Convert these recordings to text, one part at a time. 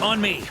On me!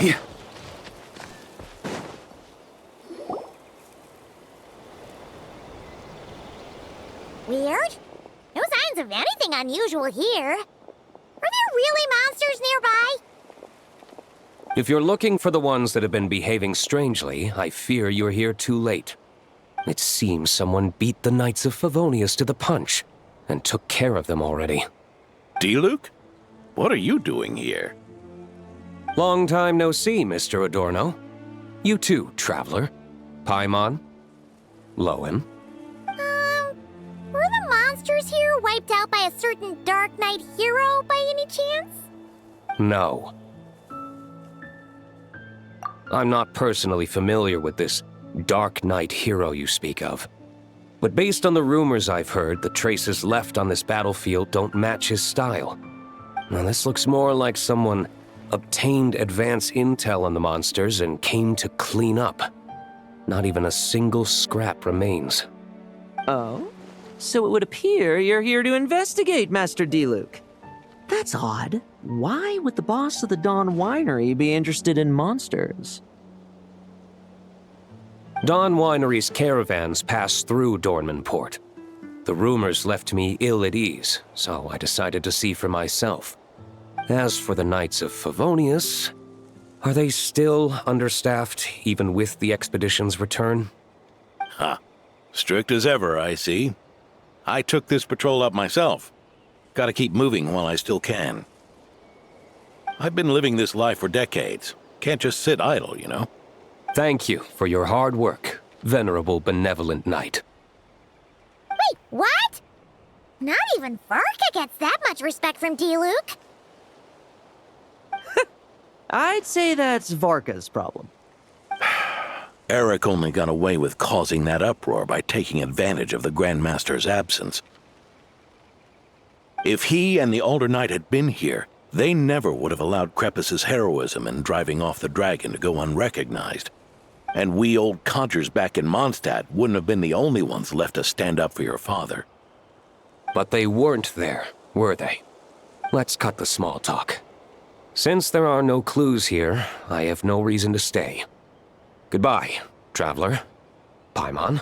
Yeah. Weird? No signs of anything unusual here. Are there really monsters nearby? If you're looking for the ones that have been behaving strangely, I fear you're here too late. It seems someone beat the Knights of Favonius to the punch, and took care of them already. D-Luke? What are you doing here? Long time no see, Mr. Adorno. You too, traveler. Paimon. Lohen. Were the monsters here wiped out by a certain Dark Knight hero by any chance? No. I'm not personally familiar with this Dark Knight hero you speak of. But based on the rumors I've heard, the traces left on this battlefield don't match his style. Now this looks more like someone obtained advance intel on the monsters and came to clean up. Not even a single scrap remains. Oh? So it would appear you're here to investigate, Master D-Luke. That's odd. Why would the boss of the Dawn Winery be interested in monsters? Dawn Winery's caravans pass through Dornman Port. The rumors left me ill at ease, so I decided to see for myself. As for the Knights of Favonius, are they still understaffed even with the expedition's return? Ha. Strict as ever, I see. I took this patrol up myself. Gotta keep moving while I still can. I've been living this life for decades. Can't just sit idle, you know? Thank you for your hard work, venerable benevolent knight. Wait, what? Not even Varka gets that much respect from D-Luke. I'd say that's Varka's problem. Eric only got away with causing that uproar by taking advantage of the Grandmaster's absence. If he and the Alder Knight had been here, they never would have allowed Krepus's heroism in driving off the dragon to go unrecognized. And we old codgers back in Mondstadt wouldn't have been the only ones left to stand up for your father. But they weren't there, were they? Let's cut the small talk. Since there are no clues here, I have no reason to stay. Goodbye, traveler, Paimon,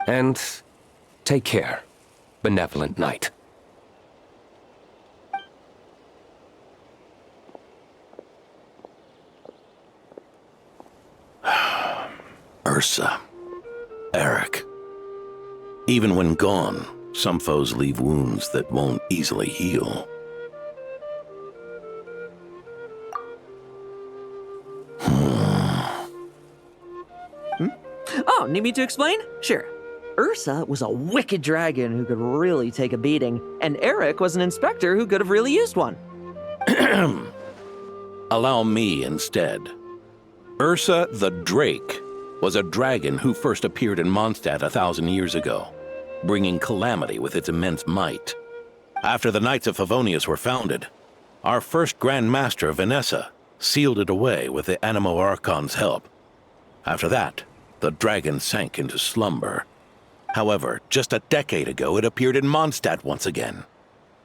and take care, benevolent knight. Ursa. Eric. Even when gone, some foes leave wounds that won't easily heal. Oh, need me to explain? Sure. Ursa was a wicked dragon who could really take a beating, and Eric was an inspector who could have really used one. Allow me instead. Ursa the Drake was a dragon who first appeared in Mondstadt 1,000 years ago, bringing calamity with its immense might. After the Knights of Favonius were founded, our first Grand Master, Vanessa, sealed it away with the Animo Archon's help. After that, the dragon sank into slumber. However, just a decade ago, it appeared in Mondstadt once again.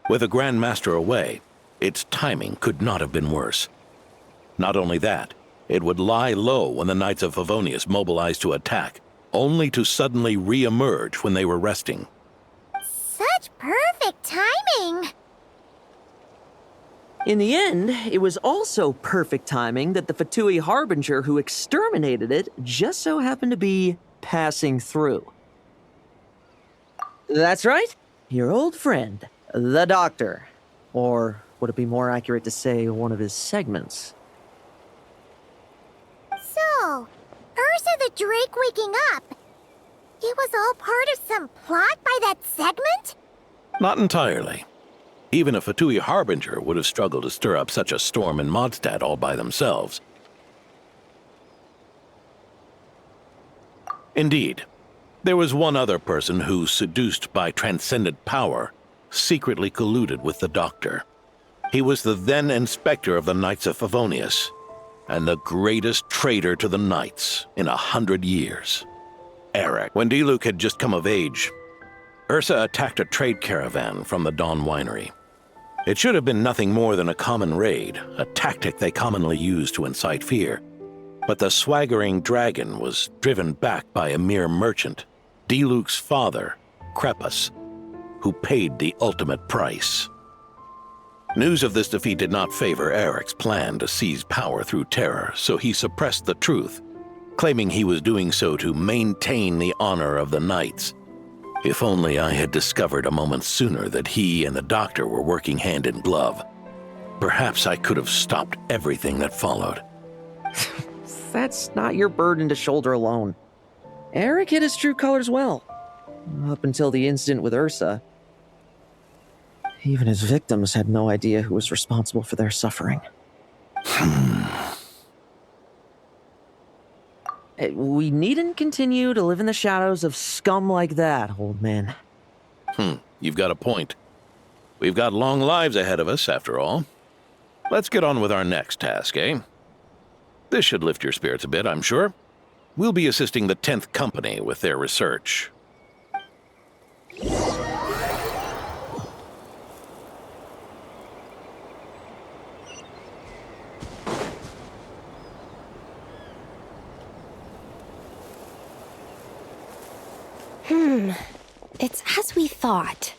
With the Grand Master away, its timing could not have been worse. Not only that, it would lie low when the Knights of Favonius mobilized to attack, only to suddenly re-emerge when they were resting. Such perfect timing. In the end, it was also perfect timing that the Fatui Harbinger who exterminated it just so happened to be passing through. That's right, your old friend, the Doctor. Or would it be more accurate to say one of his segments? So, Ursa the Drake waking up. It was all part of some plot by that segment? Not entirely. Even a Fatui Harbinger would have struggled to stir up such a storm in Mondstadt all by themselves. Indeed, there was one other person who, seduced by transcendent power, secretly colluded with the Doctor. He was the then Inspector of the Knights of Favonius, and the greatest traitor to the Knights in 100 years. Eric. When Diluc had just come of age, Ursa attacked a trade caravan from the Dawn Winery. It should have been nothing more than a common raid, a tactic they commonly use to incite fear. But the swaggering dragon was driven back by a mere merchant, Diluc's father, Crepus, who paid the ultimate price. News of this defeat did not favor Eric's plan to seize power through terror, so he suppressed the truth, claiming he was doing so to maintain the honor of the Knights. If only I had discovered a moment sooner that he and the Doctor were working hand in glove. Perhaps I could have stopped everything that followed. That's not your burden to shoulder alone. Eric hid his true colors well. Up until the incident with Ursa. Even his victims had no idea who was responsible for their suffering. We needn't continue to live in the shadows of scum like that, old man. You've got a point. We've got long lives ahead of us, after all. Let's get on with our next task, eh? This should lift your spirits a bit, I'm sure. We'll be assisting the 10th Company with their research. It's as we thought.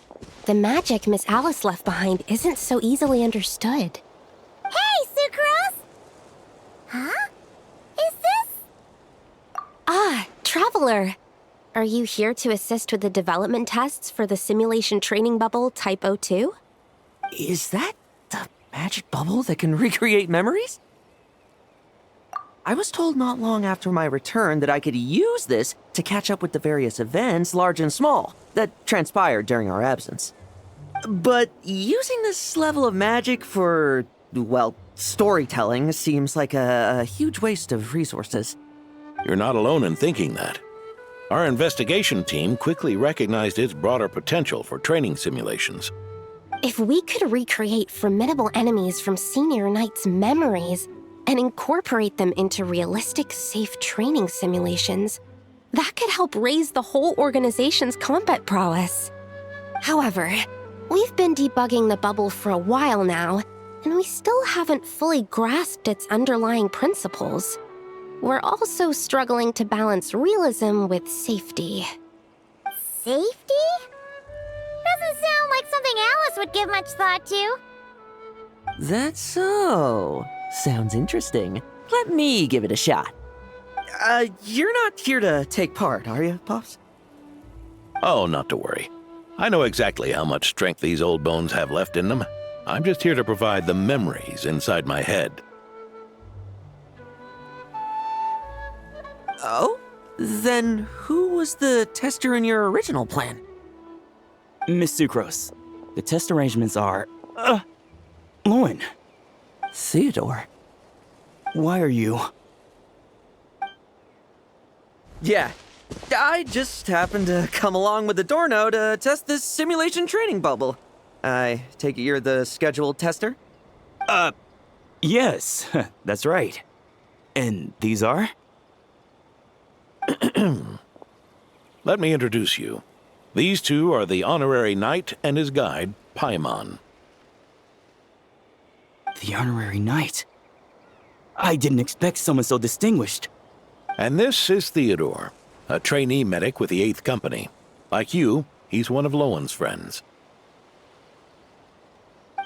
The magic Miss Alice left behind isn't so easily understood. Hey, Sucrose! Huh? Is this? Ah, Traveler! Are you here to assist with the development tests for the simulation training bubble Type 02? Is that the magic bubble that can recreate memories? I was told not long after my return that I could use this to catch up with the various events, large and small, that transpired during our absence. But using this level of magic for, well, storytelling seems like a huge waste of resources. You're not alone in thinking that. Our investigation team quickly recognized its broader potential for training simulations. If we could recreate formidable enemies from Senior Knight's memories and incorporate them into realistic, safe training simulations, that could help raise the whole organization's combat prowess. However, we've been debugging the bubble for a while now, and we still haven't fully grasped its underlying principles. We're also struggling to balance realism with safety. Safety? Doesn't sound like something Alice would give much thought to. That's so. Sounds interesting. Let me give it a shot. You're not here to take part, are you, Pops? Oh, not to worry. I know exactly how much strength these old bones have left in them. I'm just here to provide the memories inside my head. Oh? Then who was the tester in your original plan? Miss Sucrose, the test arrangements are... Lohen, Theodore. why are you... Yeah, I just happened to come along with the Dorno to test this simulation training bubble. I take it you're the scheduled tester? Yes, that's right. And these are? Let me introduce you. These two are the honorary knight and his guide, Paimon. The honorary knight. I didn't expect someone so distinguished. And this is Theodore, a trainee medic with the 8th Company. Like you, he's one of Lohen's friends.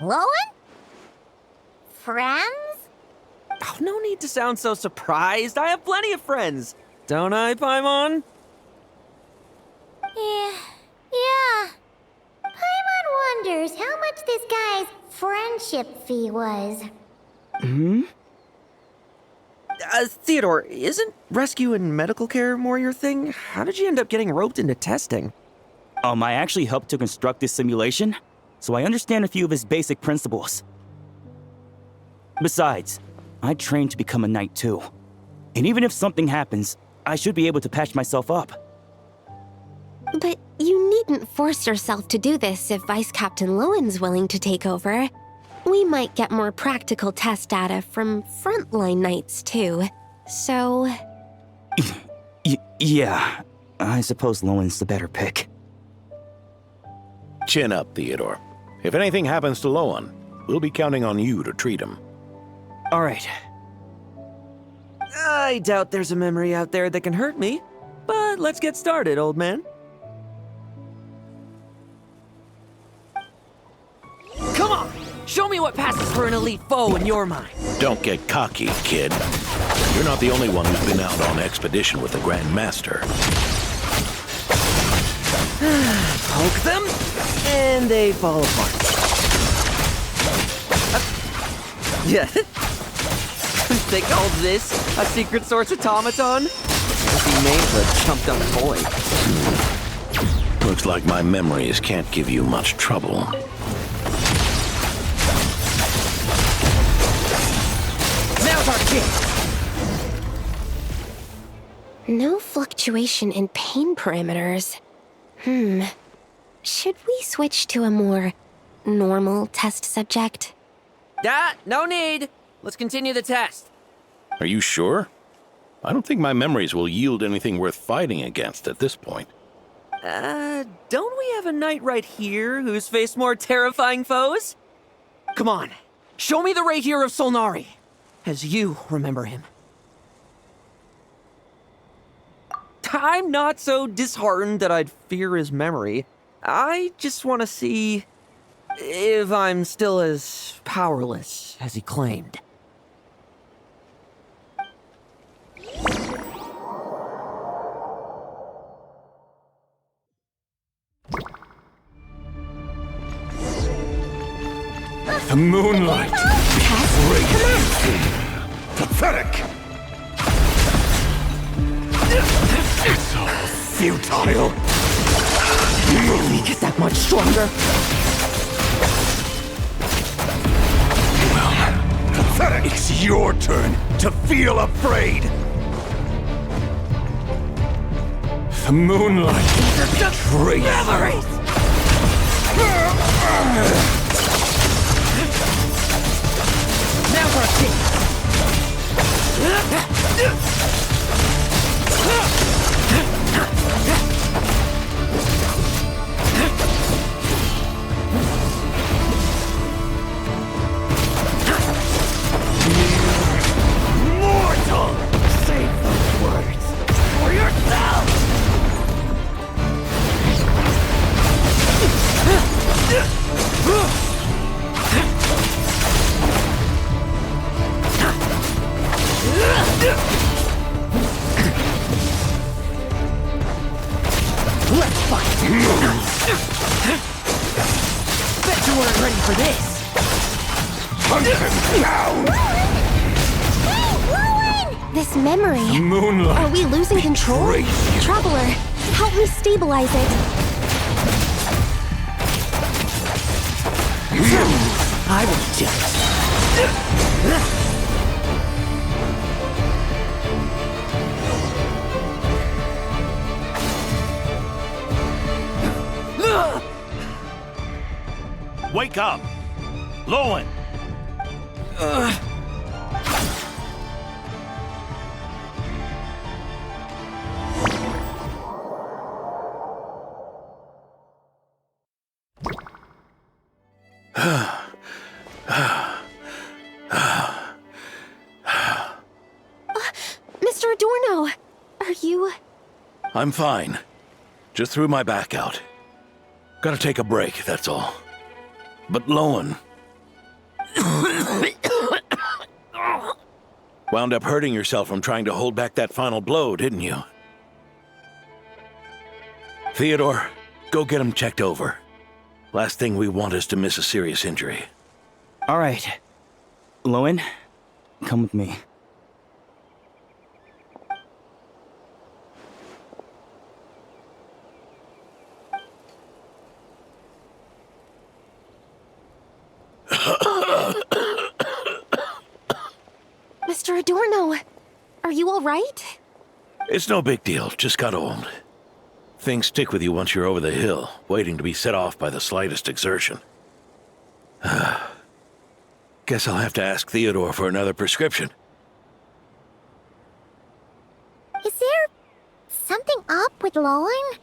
Lohen? Friends? Oh, no need to sound so surprised. I have plenty of friends. Don't I, Paimon? Yeah. Paimon wonders how much this guy's friendship fee was. Theodore, isn't rescue and medical care more your thing? How did you end up getting roped into testing? I actually helped to construct this simulation, so I understand a few of its basic principles. Besides, I trained to become a knight too. And even if something happens, I should be able to patch myself up. But you needn't force yourself to do this if Vice Captain Lohen's willing to take over. We might get more practical test data from frontline knights too. So... Yeah, I suppose Lowen's the better pick. Chin up, Theodore. If anything happens to Lohen, we'll be counting on you to treat him. All right. I doubt there's a memory out there that can hurt me, but let's get started, old man. Come on! Show me what passes for an elite foe in your mind. Don't get cocky, kid. You're not the only one who's been out on expedition with the Grand Master. Poke them, and they fall apart. Yeah. They called this a secret source automaton? He named the chumped up boy. Looks like my memories can't give you much trouble. Now's our chance! no fluctuation in pain parameters. Should we switch to a more normal test subject? No need. Let's continue the test. Are you sure? I don't think my memories will yield anything worth fighting against at this point. Don't we have a knight right here who's faced more terrifying foes? Come on, show me the Rapier of Solnari, as you remember him. I'm not so disheartened that I'd fear his memory. I just want to see if I'm still as powerless as he claimed. The moonlight. Crazy. Pathetic. It's all futile. He get that much stronger. Well, pathetic. It's your turn to feel afraid. The moonlight betrays Memories! Now's our chance! mortal. Save those words for yourself! Let's fight! Bet you weren't ready for this! Hunt him down. Lohen! This memory. The moonlight. Are we losing control? betrays you. Traveler, help me stabilize it. I was jealous. Wake up, Lohen. Mr. Adorno, are you... I'm fine. Just threw my back out. Gotta take a break, that's all. But Lohen... wound up hurting yourself from trying to hold back that final blow, didn't you? Theodore, go get him checked over. Last thing we want is to miss a serious injury. All right. Lohen, come with me. Mr. Adorno, are you all right? It's no big deal, just got old. Things stick with you once you're over the hill, waiting to be set off by the slightest exertion. Guess I'll have to ask Theodore for another prescription. Is there something up with Lohen?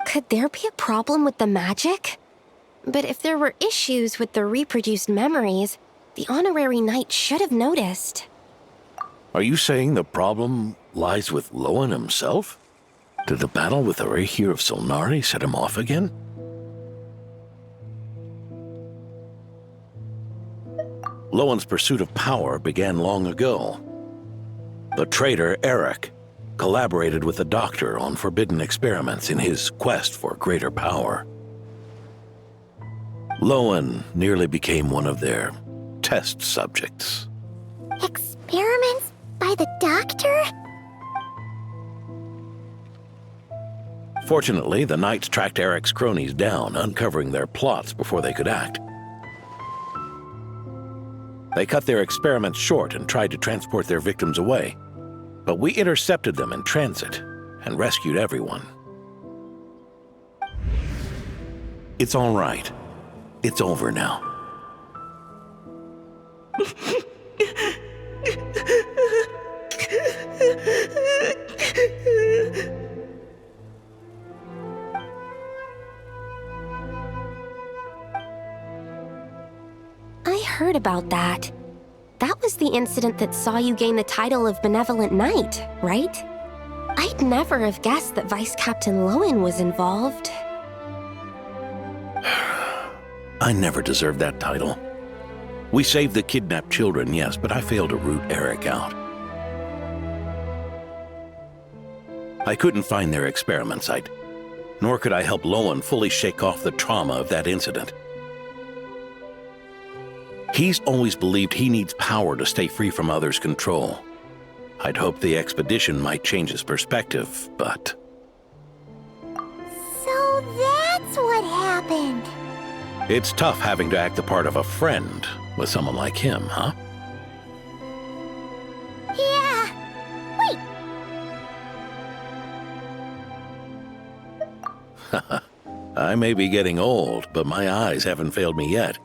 Could there be a problem with the magic? But if there were issues with the reproduced memories, the honorary knight should have noticed. Are you saying the problem lies with Lohen himself? Did the battle with the Rahir of Solnari set him off again? Lohen's pursuit of power began long ago. The traitor Eric collaborated with the Doctor on forbidden experiments in his quest for greater power. Lohen nearly became one of their test subjects. Experiments by the Doctor? Fortunately, the Knights tracked Eric's cronies down, uncovering their plots before they could act. They cut their experiments short and tried to transport their victims away, but we intercepted them in transit and rescued everyone. It's all right. It's over now. I heard about that. That was the incident that saw you gain the title of Benevolent Knight, right? I'd never have guessed that Vice Captain Lohen was involved. I never deserved that title. We saved the kidnapped children, yes, but I failed to root Eric out. I couldn't find their experiment site, nor could I help Lohen fully shake off the trauma of that incident. He's always believed he needs power to stay free from others' control. I'd hoped the expedition might change his perspective, but... So that's what happened. It's tough having to act the part of a friend with someone like him, huh? Yeah. Wait. I may be getting old, but my eyes haven't failed me yet.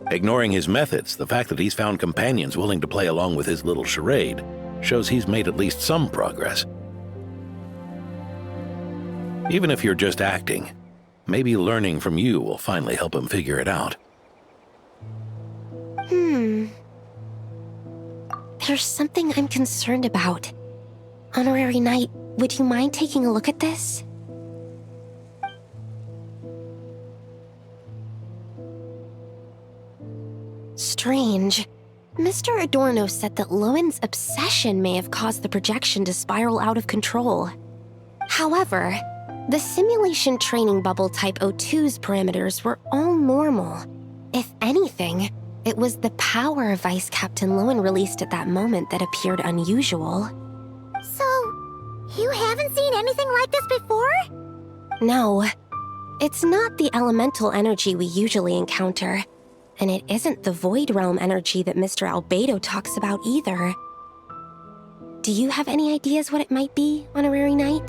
Ignoring his methods, the fact that he's found companions willing to play along with his little charade shows he's made at least some progress. Even if you're just acting, maybe learning from you will finally help him figure it out. There's something I'm concerned about. Honorary Knight, would you mind taking a look at this? Strange. Mr. Adorno said that Lohen's obsession may have caused the projection to spiral out of control. However, the simulation training bubble Type O2's parameters were all normal. If anything, it was the power Vice Captain Lohen released at that moment that appeared unusual. So, you haven't seen anything like this before? No, it's not the elemental energy we usually encounter. And it isn't the Void Realm energy that Mr. Albedo talks about either. Do you have any ideas what it might be, Honorary Knight?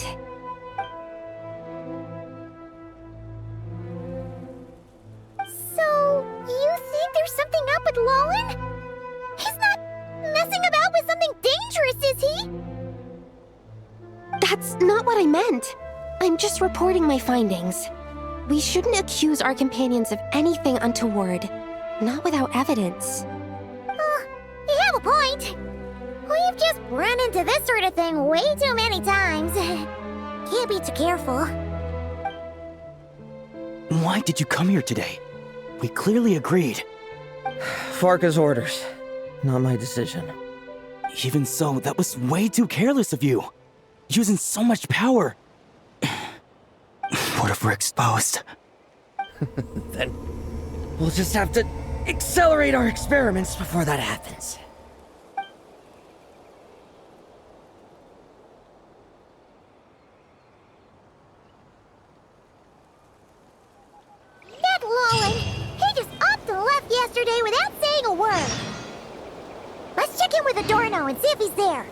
So, you think there's something up with Lohen? He's not messing about with something dangerous, is he? That's not what I meant. I'm just reporting my findings. We shouldn't accuse our companions of anything untoward. Not without evidence. You have a point. We've just run into this sort of thing way too many times. Can't be too careful. Why did you come here today? We clearly agreed. Farka's orders. Not my decision. Even so, that was way too careless of you. Using so much power. What if we're exposed? Then we'll just have to accelerate our experiments before that happens. That Lohen, he just upped and left yesterday without saying the door now and see if he's there.